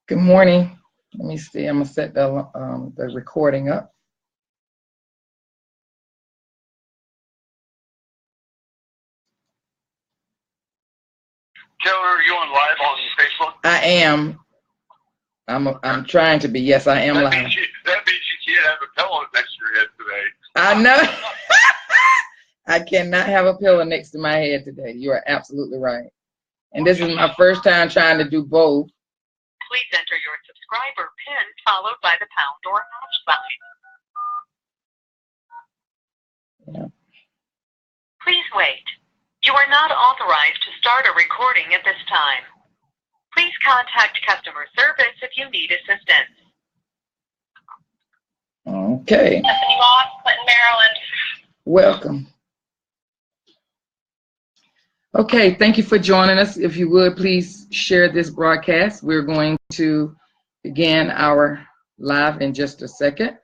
Good morning. Let me see. I'm gonna set the recording up. Taylor, are you on live on Facebook? I am. I'm trying to be. Yes, I am live. That means you can't have a pillow next to your head today. I know. I cannot have a pillow next to my head today. You are absolutely right. And this is my first time trying to do both. Please enter your subscriber PIN followed by the pound or hash sign. Yeah. Please wait. You are not authorized to start a recording at this time. Please contact customer service if you need assistance. Okay. Stephanie Moss, Clinton, Maryland. Welcome. Okay, thank you for joining us. If you would, please share this broadcast. We're going to begin our live in just a second.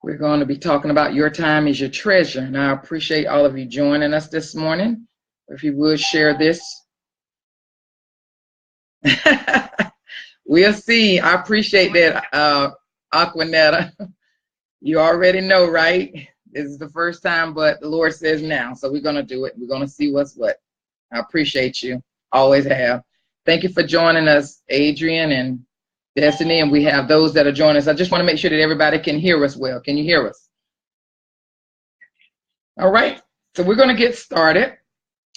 We're going to be talking about your time is your treasure. And I appreciate all of you joining us this morning. If you would share this. We'll see. I appreciate that, Aquanetta. You already know, right? This is the first time, but the Lord says now. So we're going to do it. We're going to see what's what. I appreciate you. Always have. Thank you for joining us, Adrian and Destiny. And we have those that are joining us. I just want to make sure that everybody can hear us well. Can you hear us? All right. So we're going to get started.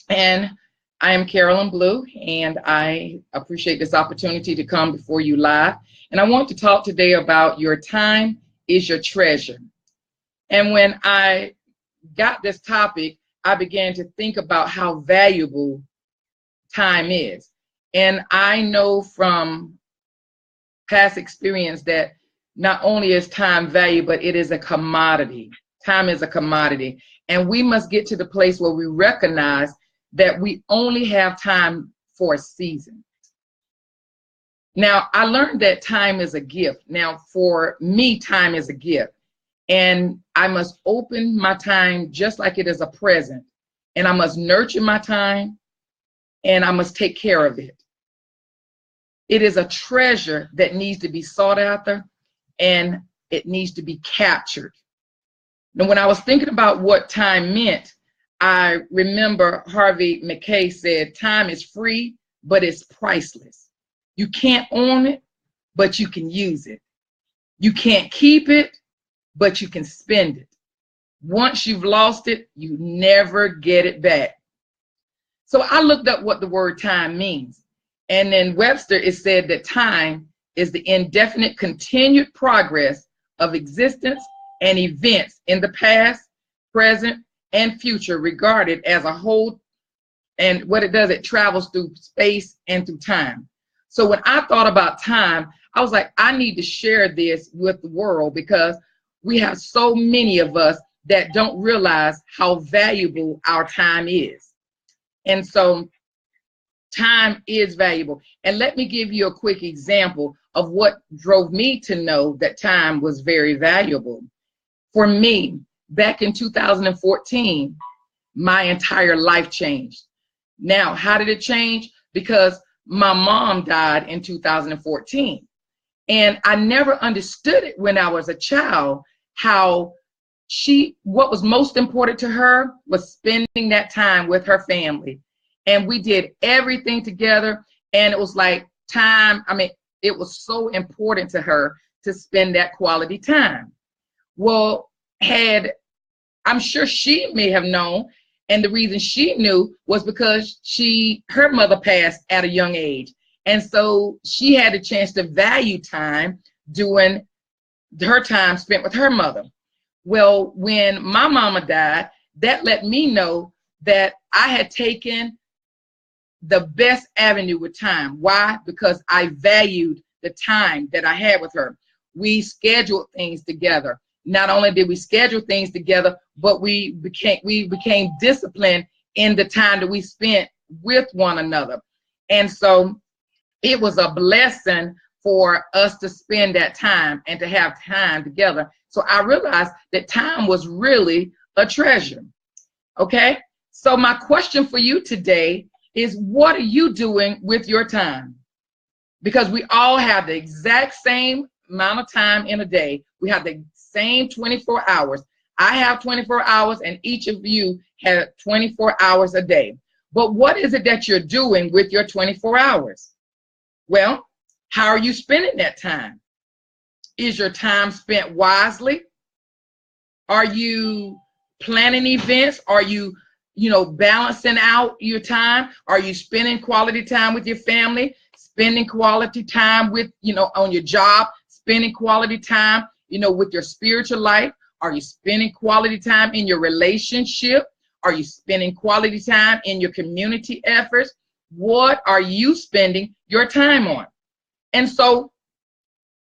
And I am Carolyn Blue, and I appreciate this opportunity to come before you live. And I want to talk today about your time is your treasure. And when I got this topic, I began to think about how valuable time is. And I know from past experience that not only is time valuable, but it is a commodity. Time is a commodity. And we must get to the place where we recognize that we only have time for a season. Now, I learned that time is a gift. Now, for me, time is a gift. And I must open my time just like it is a present. And I must nurture my time, and I must take care of it. It is a treasure that needs to be sought after, and it needs to be captured. Now, when I was thinking about what time meant, I remember Harvey McKay said, time is free, but it's priceless. You can't own it, but you can use it. You can't keep it, but you can spend it. Once you've lost it, you never get it back. So I looked up what the word time means. And in Webster, it said that time is the indefinite continued progress of existence and events in the past, present, and future regarded as a whole. And what it does, it travels through space and through time. So when I thought about time, I was like, I need to share this with the world because we have so many of us that don't realize how valuable our time is. And so time is valuable. And let me give you a quick example of what drove me to know that time was very valuable. For me, back in 2014, my entire life changed. Now, how did it change? Because my mom died in 2014. And I never understood it when I was a child, how what was most important to her was spending that time with her family. And we did everything together. And it was like time, it was so important to her to spend that quality time. Well, I'm sure she may have known, and the reason she knew was because her mother passed at a young age. And so she had a chance to value time doing her time spent with her mother. Well, when my mama died, that let me know that I had taken the best avenue with time. Why? Because I valued the time that I had with her. We scheduled things together. Not only did we schedule things together, but we became disciplined in the time that we spent with one another. And so it was a blessing for us to spend that time and to have time together. So I realized that time was really a treasure. Okay? So my question for you today is, what are you doing with your time? because we all have the exact same amount of time in a day. We have the same 24 hours. I have 24 hours and each of you have 24 hours a day. But what is it that you're doing with your 24 hours? Well, how are you spending that time? Is your time spent wisely? Are you planning events? Are you, balancing out your time? Are you spending quality time with your family? Spending quality time with, on your job? Spending quality time, with your spiritual life? Are you spending quality time in your relationship? Are you spending quality time in your community efforts? What are you spending your time on? And so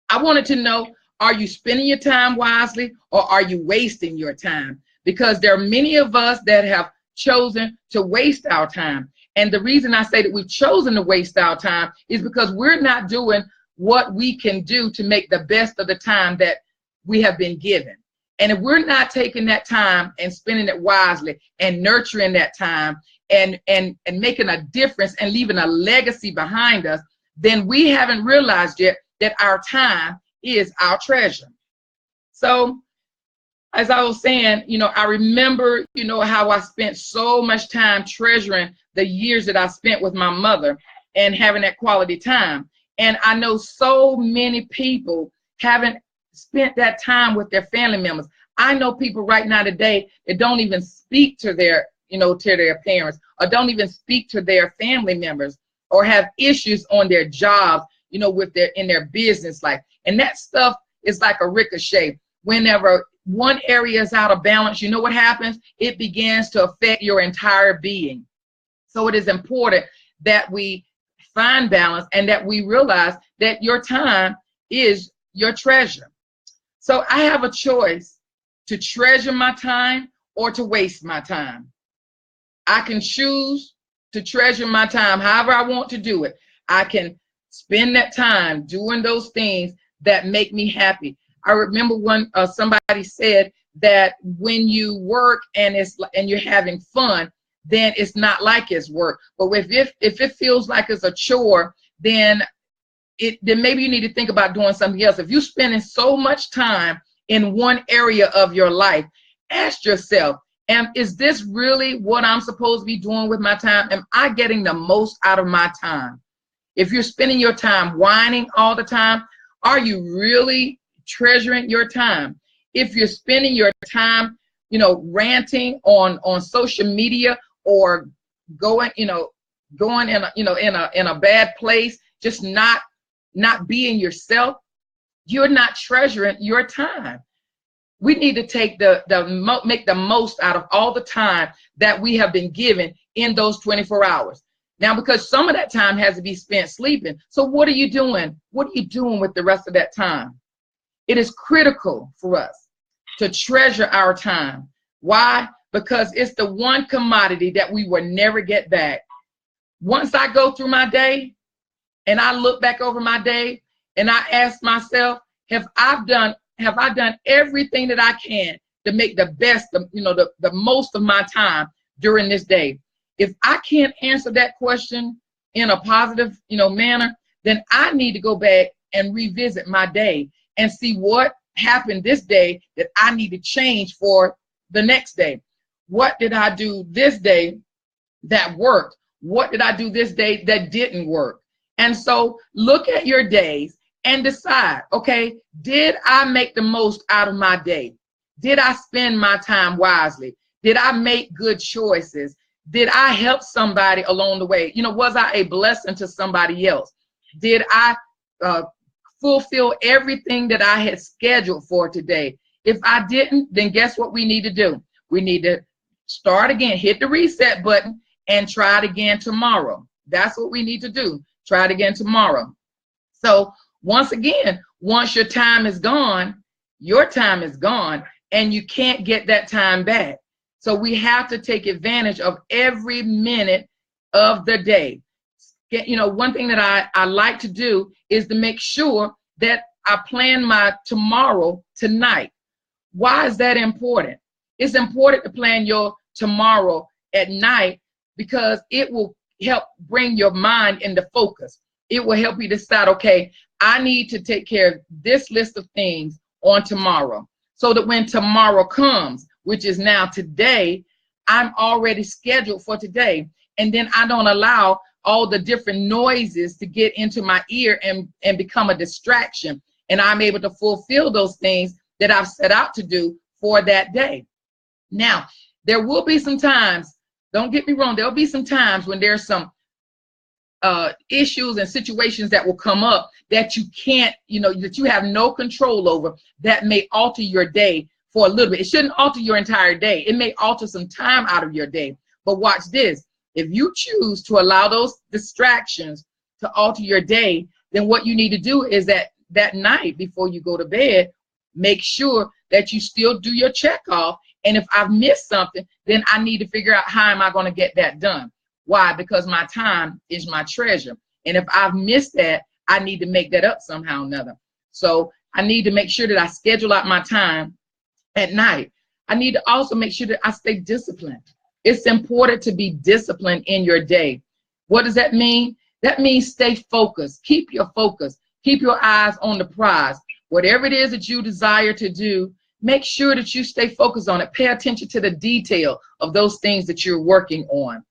I wanted to know, are you spending your time wisely or are you wasting your time? Because there are many of us that have chosen to waste our time. And the reason I say that we've chosen to waste our time is because we're not doing what we can do to make the best of the time that we have been given. And if we're not taking that time and spending it wisely and nurturing that time and making a difference and leaving a legacy behind us, then we haven't realized yet that our time is our treasure. So as I was saying, I remember, how I spent so much time treasuring the years that I spent with my mother and having that quality time. And I know so many people haven't spent that time with their family members. I know people right now today that don't even speak to their, to their parents, or don't even speak to their family members, or have issues on their jobs, with in their business life. And that stuff is like a ricochet. Whenever one area is out of balance, you know what happens? It begins to affect your entire being. So it is important that we find balance and that we realize that your time is your treasure. So I have a choice to treasure my time or to waste my time. I can choose to treasure my time however I want to do it. I can spend that time doing those things that make me happy. I remember when somebody said that when you work and you're having fun, then it's not like it's work. But if it feels like it's a chore, then maybe you need to think about doing something else. If you're spending so much time in one area of your life, ask yourself, is this really what I'm supposed to be doing with my time? Am I getting the most out of my time? If you're spending your time whining all the time, are you really treasuring your time? If you're spending your time, ranting on social media or going in a bad place, just not being yourself, you're not treasuring your time. We need to make the most out of all the time that we have been given in those 24 hours. Now, because some of that time has to be spent sleeping. So what are you doing? What are you doing with the rest of that time? It is critical for us to treasure our time. Why? Because it's the one commodity that we will never get back. Once I go through my day and I look back over my day and I ask myself, have I done everything that I can to make the best, the most of my time during this day? If I can't answer that question in a positive, manner, then I need to go back and revisit my day and see what happened this day that I need to change for the next day. What did I do this day that worked? What did I do this day that didn't work? And so look at your days and decide, okay, did I make the most out of my day? Did I spend my time wisely? Did I make good choices? Did I help somebody along the way? Was I a blessing to somebody else? Did I fulfill everything that I had scheduled for today? If I didn't, then guess what we need to do? We need to start again, hit the reset button and try it again tomorrow. That's what we need to do. Try it again tomorrow. So once again, once your time is gone, your time is gone and you can't get that time back. So we have to take advantage of every minute of the day. One thing that I like to do is to make sure that I plan my tomorrow tonight. Why is that important? It's important to plan your tomorrow at night because it will help bring your mind into focus. It will help you decide, okay, I need to take care of this list of things on tomorrow, so that when tomorrow comes, which is now today, I'm already scheduled for today. And then I don't allow all the different noises to get into my ear and become a distraction. And I'm able to fulfill those things that I've set out to do for that day. Now, there will be some times, don't get me wrong, there'll be some times when there's some issues and situations that will come up that you can't, that you have no control over, that may alter your day for a little bit. It shouldn't alter your entire day. It may alter some time out of your day. But watch this. If you choose to allow those distractions to alter your day, then what you need to do is that night before you go to bed, make sure that you still do your check off. And if I've missed something, then I need to figure out how am I going to get that done. Why? Because my time is my treasure. And if I've missed that, I need to make that up somehow or another. So I need to make sure that I schedule out my time at night. I need to also make sure that I stay disciplined. It's important to be disciplined in your day. What does that mean? That means stay focused. Keep your focus. Keep your eyes on the prize. Whatever it is that you desire to do, make sure that you stay focused on it. Pay attention to the detail of those things that you're working on.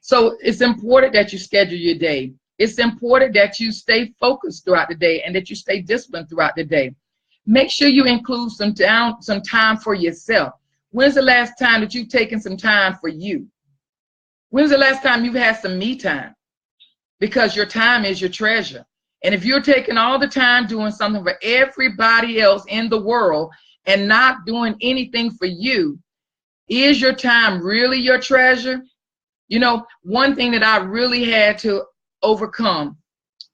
So it's important that you schedule your day. It's important that you stay focused throughout the day and that you stay disciplined throughout the day. Make sure you include some time for yourself. When's the last time that you've taken some time for you? When's the last time you've had some me time? Because your time is your treasure. And if you're taking all the time doing something for everybody else in the world and not doing anything for you, is your time really your treasure? One thing that I really had to overcome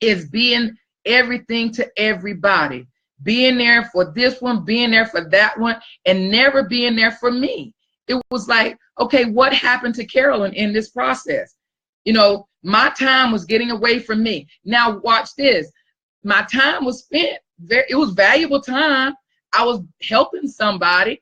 is being everything to everybody. Being there for this one, being there for that one, and never being there for me. It was like, okay, what happened to Carolyn in this process? My time was getting away from me. Now watch this. My time was spent. It was valuable time. I was helping somebody.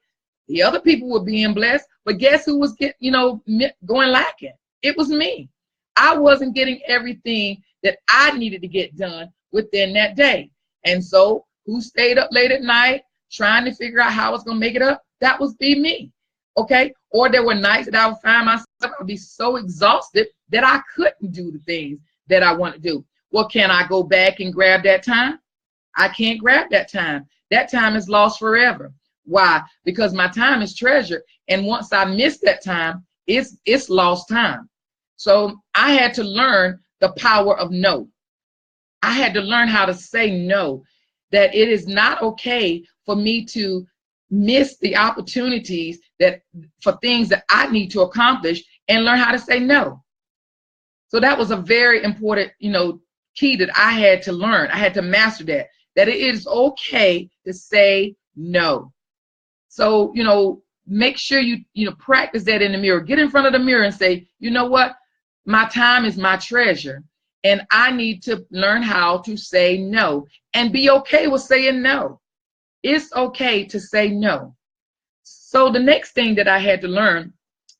The other people were being blessed. But guess who was going lacking? It was me. I wasn't getting everything that I needed to get done within that day. And so who stayed up late at night trying to figure out how I was going to make it up? That was me. Okay. Or there were nights that I would find myself, I would be so exhausted that I couldn't do the things that I want to do. Well, can I go back and grab that time? I can't grab that time. That time is lost forever. Why? Because my time is treasure. And once I miss that time, it's lost time. So I had to learn the power of no. I had to learn how to say no, that it is not okay for me to miss the opportunities for things that I need to accomplish, and learn how to say no. So that was a very important, key that I had to learn. I had to master that it is okay to say no. So, make sure you practice that in the mirror. Get in front of the mirror and say, you know what? My time is my treasure, and I need to learn how to say no and be okay with saying no. It's okay to say no. So the next thing that I had to learn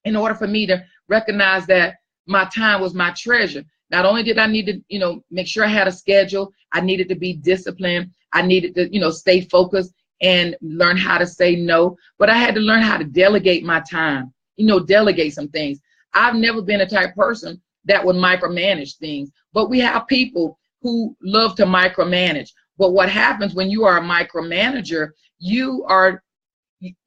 in order for me to recognize that my time was my treasure, not only did I need to, make sure I had a schedule, I needed to be disciplined, I needed to, stay focused and learn how to say no, but I had to learn how to delegate my time, delegate some things. I've never been a type person that would micromanage things, but we have people who love to micromanage. But what happens when you are a micromanager, you are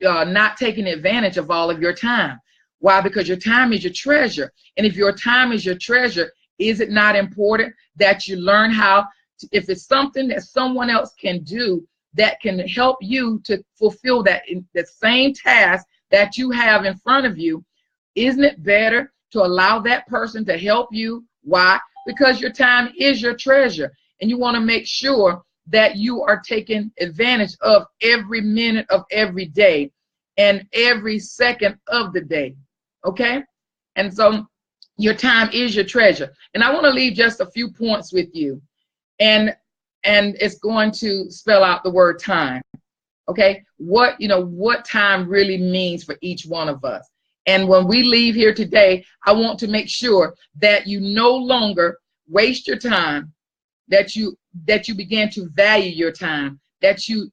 not taking advantage of all of your time. Why? Because your time is your treasure. And if your time is your treasure, is it not important that you learn how to, if it's something that someone else can do that can help you to fulfill that same task that you have in front of you, isn't it better to allow that person to help you? Why? Because your time is your treasure, and you want to make sure that you are taking advantage of every minute of every day and every second of the day. Okay? And so your time is your treasure. And I want to leave just a few points with you. And it's going to spell out the word time. Okay? What time really means for each one of us. And when we leave here today, I want to make sure that you no longer waste your time that you begin to value your time, that you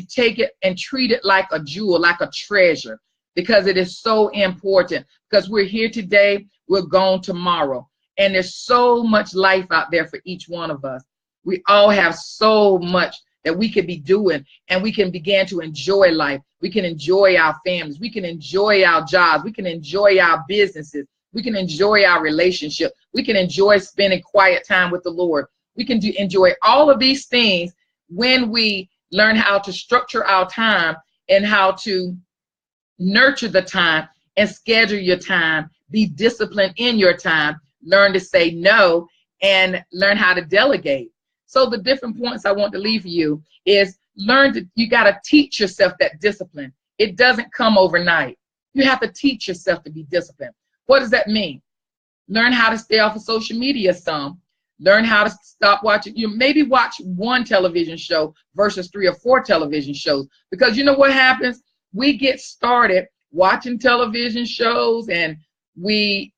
take it and treat it like a jewel, like a treasure, because it is so important. Because we're here today, we're gone tomorrow, and there's so much life out there for each one of us. We all have so much that we could be doing, and we can begin to enjoy life. We can enjoy our families. We can enjoy our jobs. We can enjoy our businesses. We can enjoy our relationship. We can enjoy spending quiet time with the Lord. We can enjoy all of these things when we learn how to structure our time and how to nurture the time and schedule your time. Be disciplined in your time. Learn to say no and learn how to delegate. So the different points I want to leave for you is you got to teach yourself that discipline. It doesn't come overnight. You have to teach yourself to be disciplined. What does that mean? Learn how to stay off of social media some. Learn how to stop watching. You maybe watch one television show versus 3 or 4 television shows. Because you know what happens? We get started watching television shows, and they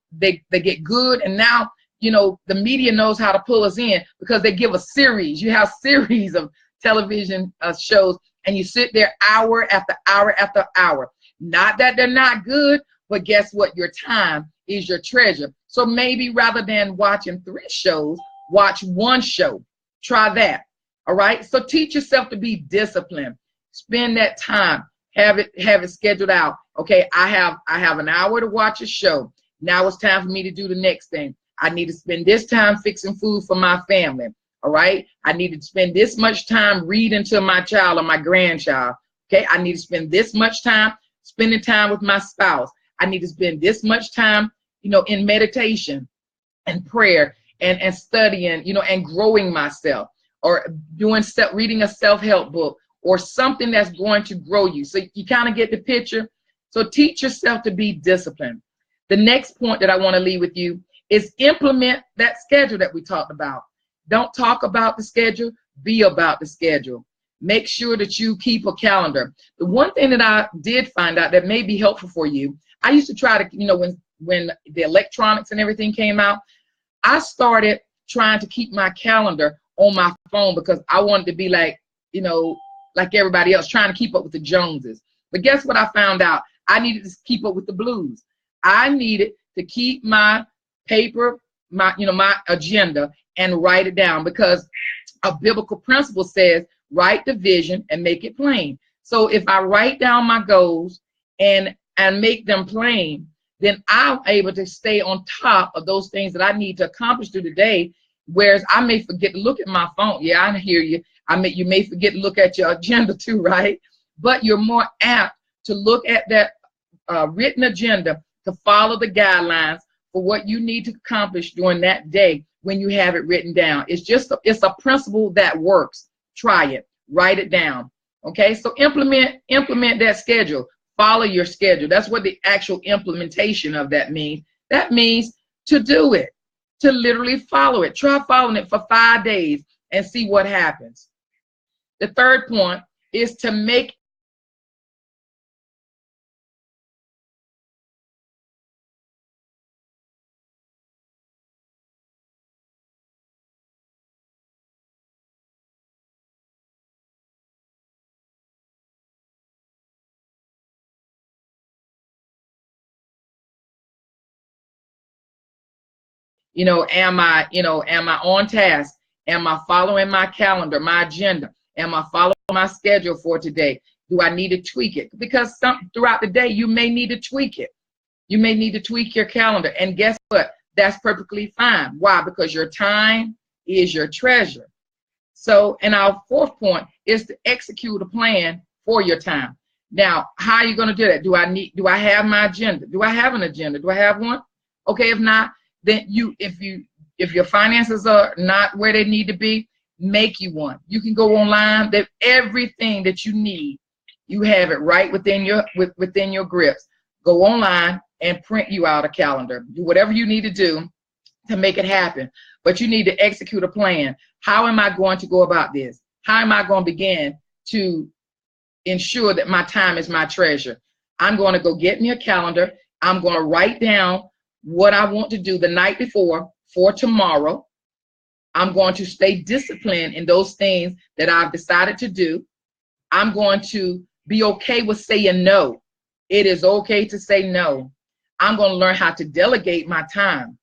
get good, and now the media knows how to pull us in because they give a series. You have series of television shows, and you sit there hour after hour after hour. Not that they're not good, but guess what? Your time is your treasure. So maybe rather than watching 3 shows, watch 1 show. Try that. All right. So teach yourself to be disciplined. Spend that time. Have it scheduled out. Okay, I have an hour to watch a show. Now it's time for me to do the next thing. I need to spend this time fixing food for my family. All right. I need to spend this much time reading to my child or my grandchild. Okay. I need to spend this much time spending time with my spouse. I need to spend this much time, in meditation and prayer and studying, and growing myself, or reading a self-help book or something that's going to grow you. So you kind of get the picture. So teach yourself to be disciplined. The next point that I want to leave with you is implement that schedule that we talked about. Don't talk about the schedule, be about the schedule. Make sure that you keep a calendar. The one thing that I did find out that may be helpful for you, I used to try to, when the electronics and everything came out, I started trying to keep my calendar on my phone because I wanted to be like everybody else, trying to keep up with the Joneses. But guess what I found out? I needed to keep up with the Blues. I needed to keep my paper, my agenda, and write it down, because a biblical principle says, write the vision and make it plain. So if I write down my goals and make them plain, then I'm able to stay on top of those things that I need to accomplish through the day. Whereas I may forget to look at my phone. Yeah, I hear you. You may forget to look at your agenda too, right? But you're more apt to look at that written agenda, to follow the guidelines for what you need to accomplish during that day when you have it written down. It's a principle that works. Try it. Write it down. Okay, so implement that schedule. Follow your schedule. That's what the actual implementation of that means. That means to do it, to literally follow it. Try following it for 5 days and see what happens. The third point is to make am I on task? Am I following my calendar, my agenda? Am I following my schedule for today? Do I need to tweak it? Because throughout the day, you may need to tweak it. You may need to tweak your calendar. And guess what? That's perfectly fine. Why? Because your time is your treasure. So, and our fourth point is to execute a plan for your time. Now, how are you going to do that? Do I have my agenda? Do I have an agenda? Do I have one? Okay, if not, then if your finances are not where they need to be, make you one. You can go online. That everything that you need, you have it right within your grips. Go online and print you out a calendar. Do whatever you need to do to make it happen. But you need to execute a plan. How am I going to go about this? How am I going to begin to ensure that my time is my treasure? I'm going to go get me a calendar. I'm going to write down what I want to do the night before for tomorrow. I'm going to stay disciplined in those things that I've decided to do. I'm going to be okay with saying no. It is okay to say no. I'm going to learn how to delegate my time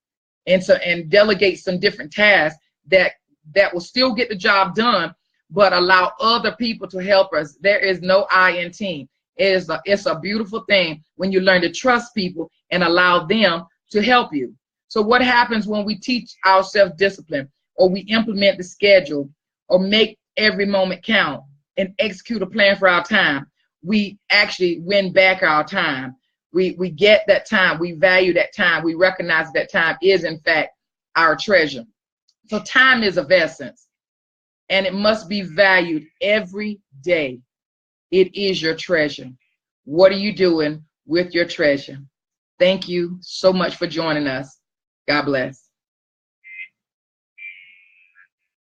and delegate some different tasks that will still get the job done, but allow other people to help us. There is no I in team. It's a beautiful thing when you learn to trust people and allow them to help you. So what happens when we teach ourselves discipline, or we implement the schedule, or make every moment count and execute a plan for our time? We actually win back our time. We get that time. We value that time. We recognize that time is, in fact, our treasure. So time is of essence, and it must be valued every day. It is your treasure. What are you doing with your treasure? Thank you so much for joining us. God bless.